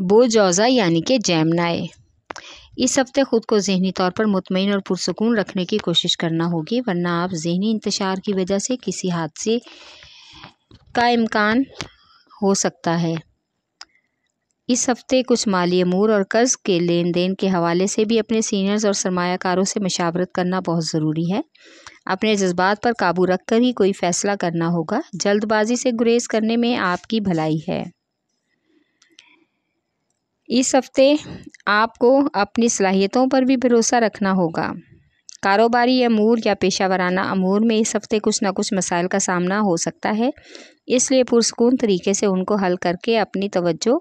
बोजौज़ा यानी कि जेमिनी। इस हफ्ते ख़ुद को ज़हनी तौर पर मुतमईन और पुरसुकून रखने की कोशिश करना होगी, वरना आप ज़हनी इंतशार की वजह से किसी हादसे का इम्कान हो सकता है। इस हफ्ते कुछ माली अमूर और कर्ज़ के लेन देन के हवाले से भी अपने सीनियर्स और सरमायाकारों से मशावरत करना बहुत ज़रूरी है। अपने जज्बात पर काबू रख कर ही कोई फ़ैसला करना होगा। जल्दबाजी से गुरेज करने में आपकी भलाई है। इस हफ्ते आपको अपनी सलाहियतों पर भी भरोसा रखना होगा। कारोबारी अमूर या पेशावराना अमूर में इस हफ्ते कुछ ना कुछ मसाइल का सामना हो सकता है, इसलिए पुरसुकून तरीके से उनको हल करके अपनी तवज्जो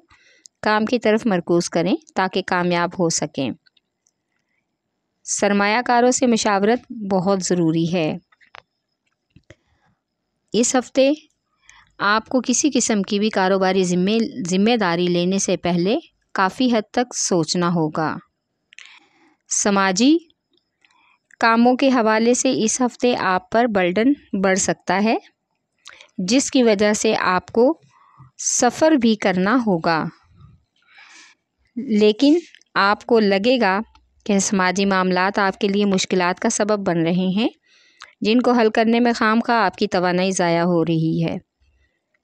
काम की तरफ मरकूज़ करें ताकि कामयाब हो सकें। सरमायाकारों से मशावरत बहुत ज़रूरी है। इस हफ्ते आपको किसी किस्म की भी कारोबारी ज़िम्मेदारी लेने से पहले काफ़ी हद तक सोचना होगा। समाजी कामों के हवाले से इस हफ्ते आप पर बर्डन बढ़ सकता है, जिसकी वजह से आपको सफ़र भी करना होगा, लेकिन आपको लगेगा कि समाजी मामलात आपके लिए मुश्किलात का सबब बन रहे हैं, जिनको हल करने में खामखा आपकी तवानाई ज़ाया हो रही है।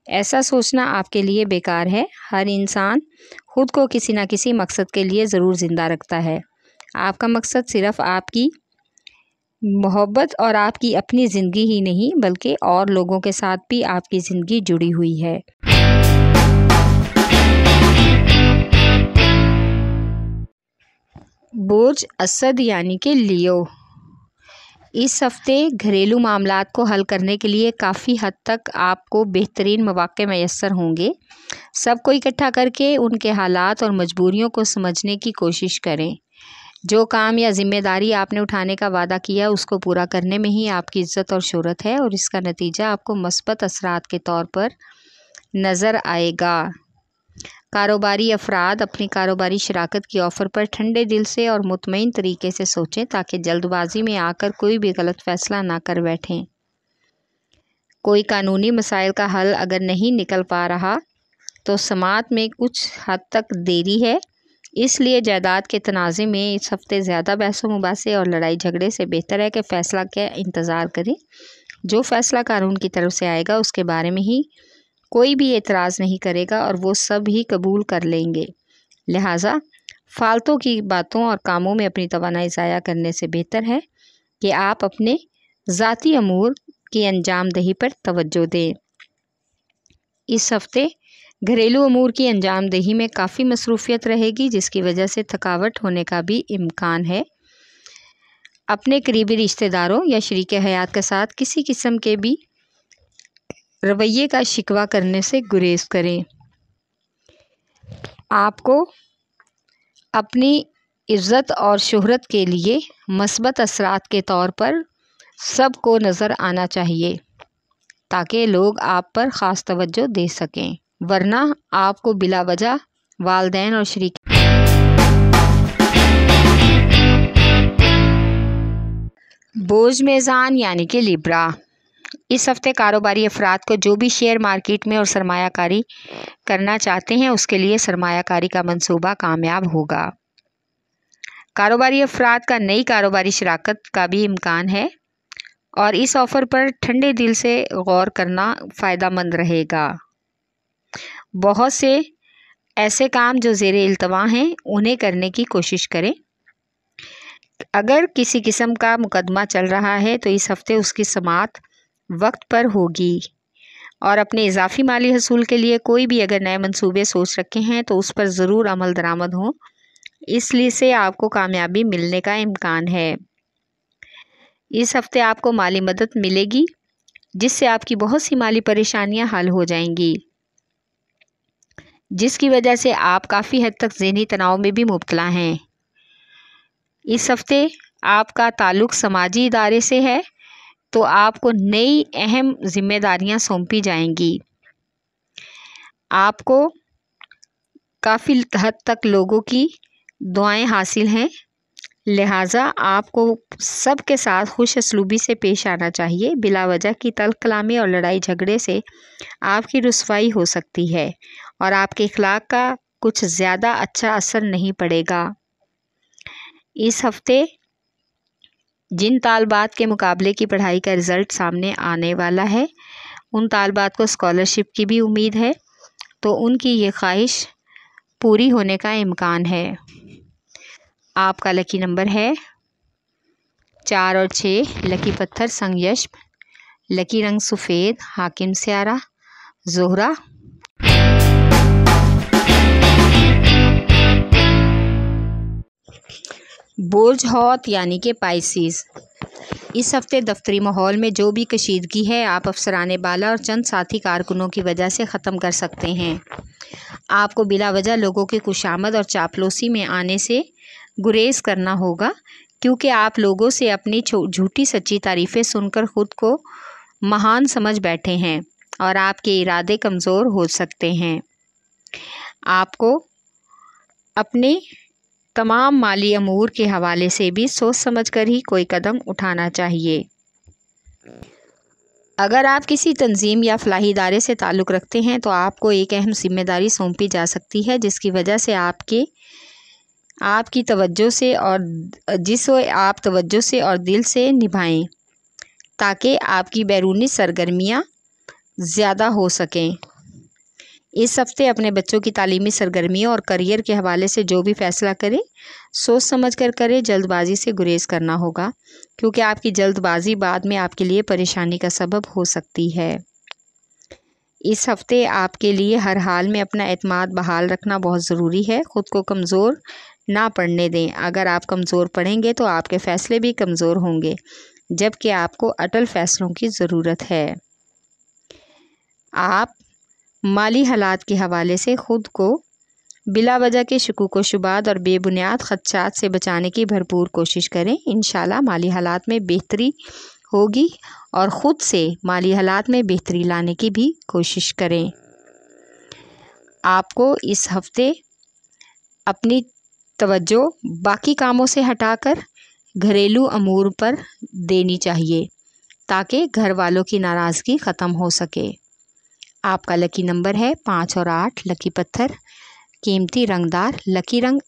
ऐसा सोचना आपके लिए बेकार है। हर इंसान ख़ुद को किसी न किसी मकसद के लिए ज़रूर ज़िंदा रखता है। आपका मकसद सिर्फ़ आपकी मोहब्बत और आपकी अपनी ज़िंदगी ही नहीं, बल्कि और लोगों के साथ भी आपकी ज़िंदगी जुड़ी हुई है। बोझ असद यानी कि लियो। इस हफ्ते घरेलू मामलात को हल करने के लिए काफ़ी हद तक आपको बेहतरीन मौक़े मैसर होंगे। सबको इकट्ठा करके उनके हालात और मजबूरियों को समझने की कोशिश करें। जो काम या ज़िम्मेदारी आपने उठाने का वादा किया, उसको पूरा करने में ही आपकी इज़्ज़त और शोहरत है, और इसका नतीजा आपको मस्बत असरात के तौर पर नज़र आएगा। कारोबारी अफराद अपनी कारोबारी शराकत की ऑफ़र पर ठंडे दिल से और मुतमईन तरीके से सोचें, ताकि जल्दबाजी में आकर कोई भी गलत फ़ैसला ना कर बैठें। कोई कानूनी मसाइल का हल अगर नहीं निकल पा रहा तो समात में कुछ हद तक देरी है, इसलिए जायदाद के तनाज़े में इस हफ्ते ज़्यादा बहस मुबासे और लड़ाई झगड़े से बेहतर है कि फ़ैसला का इंतज़ार करें। जो फ़ैसला कानून की तरफ से आएगा उसके बारे में ही कोई भी एतराज़ नहीं करेगा और वो सब ही कबूल कर लेंगे। लिहाजा फालतू की बातों और कामों में अपनी तवानाई ज़ाया करने से बेहतर है कि आप अपने ज़ाती अमूर की अंजाम दही पर तवज्जो दें। इस हफ्ते घरेलू अमूर की अंजाम दही में काफ़ी मसरूफ़ियत रहेगी, जिसकी वजह से थकावट होने का भी इम्कान है। अपने करीबी रिश्तेदारों या शरीके हयात के साथ किसी किस्म के भी रवैये का शिकवा करने से गुरेज करें। आपको अपनी इज़्ज़त और शोहरत के लिए मस्बत असरात के तौर पर सबको नज़र आना चाहिए, ताकि लोग आप पर ख़ास तवज्जो दे सकें, वरना आपको बिला वजह वालदैन और शरीक बोझ मेज़ान यानी कि लिब्रा। इस हफ्ते कारोबारी अफराद को जो भी शेयर मार्केट में और सरमायाकारी करना चाहते हैं, उसके लिए सरमायाकारी का मंसूबा कामयाब होगा। कारोबारी अफराद का नई कारोबारी शराकत का भी इम्कान है, और इस ऑफ़र पर ठंडे दिल से गौर करना फ़ायदेमंद रहेगा। बहुत से ऐसे काम जो ज़ेरे इल्तवा हैं, उन्हें करने की कोशिश करें। अगर किसी किस्म का मुकदमा चल रहा है तो इस हफ्ते उसकी समाअत वक्त पर होगी, और अपने इजाफी माली हसूल के लिए कोई भी अगर नए मंसूबे सोच रखे हैं तो उस पर ज़रूर अमल दरामद हो, इसलिए से आपको कामयाबी मिलने का इम्कान है। इस हफ्ते आपको माली मदद मिलेगी, जिससे आपकी बहुत सी माली परेशानियां हल हो जाएंगी, जिसकी वजह से आप काफ़ी हद तक ज़हनी तनाव में भी मुब्तला हैं। इस हफ्ते आपका ताल्लुक़ समाजी इदारे से है, तो आपको नई अहम ज़िम्मेदारियां सौंपी जाएंगी। आपको काफ़ी हद तक लोगों की दुआएं हासिल हैं, लिहाजा आपको सबके साथ खुश असलूबी से पेश आना चाहिए। बिला वजह की तल्ख़ कलामी और लड़ाई झगड़े से आपकी रुसवाई हो सकती है और आपके इखलाक का کچھ زیادہ اچھا اثر نہیں پڑے گا۔ اس ہفتے جن طالبات کے مقابلے کی پڑھائی کا رزلٹ سامنے آنے والا ہے، ان طالبات کو اسکالرشپ کی بھی امید ہے، تو ان کی یہ خواہش پوری ہونے کا امکان ہے۔ آپ کا لکی نمبر ہے 4 اور 6، لکی پتھر سنگیشم، لکی رنگ سفید، حاکم سیارہ زہرہ۔ برج حوت یعنی کہ پائسیز، اس ہفتے دفتری ماحول میں جو بھی کشیدگی ہے آپ افسران بالا اور چند ساتھی کارکنوں کی وجہ سے ختم کر سکتے ہیں۔ آپ کو بلا وجہ لوگوں کی خوشامد اور چاپلوسی میں آنے سے گریز کرنا ہوگا، کیونکہ آپ لوگوں سے اپنی جھوٹی سچی تعریفیں سن کر خود کو مہان سمجھ بیٹھے ہیں اور آپ کے ارادے کمزور ہو سکتے ہیں۔ آپ کو اپنے تمام مالی امور کے حوالے سے بھی سوچ سمجھ کر ہی کوئی قدم اٹھانا چاہیے۔ اگر آپ کسی تنظیم یا فلاحی ادارے سے تعلق رکھتے ہیں تو آپ کو ایک اہم ذمہ داری سونپی جا سکتی ہے، جس کی وجہ سے آپ کی توجہ سے اور جسے آپ توجہ سے اور دل سے نبھائیں تاکہ آپ کی بیرونی سرگرمیاں زیادہ ہو سکیں۔ اس ہفتے اپنے بچوں کی تعلیمی سرگرمیوں اور کیریئر کے حوالے سے جو بھی فیصلہ کریں سوچ سمجھ کر کریں، جلد بازی سے گریز کرنا ہوگا، کیونکہ آپ کی جلد بازی بعد میں آپ کے لیے پریشانی کا سبب ہو سکتی ہے۔ اس ہفتے آپ کے لیے ہر حال میں اپنا اعتماد بحال رکھنا بہت ضروری ہے۔ خود کو کمزور نہ پڑنے دیں۔ اگر آپ کمزور پڑیں گے تو آپ کے فیصلے بھی کمزور ہوں گے، جبکہ آپ کو اٹل فیصلوں کی ضرورت ہے۔ آپ مالی حالات کے حوالے سے خود کو بلا وجہ کے شکوک و شبہات اور بے بنیاد خدشات سے بچانے کی بھرپور کوشش کریں۔ انشاءاللہ مالی حالات میں بہتری ہوگی اور خود سے مالی حالات میں بہتری لانے کی بھی کوشش کریں۔ آپ کو اس ہفتے اپنی توجہ باقی کاموں سے ہٹا کر گھریلو امور پر دینی چاہیے تاکہ گھر والوں کی ناراضگی ختم ہو سکے۔ آپ کا لکی نمبر ہے 5 اور 8، لکی پتھر قیمتی رنگدار، لکی رنگ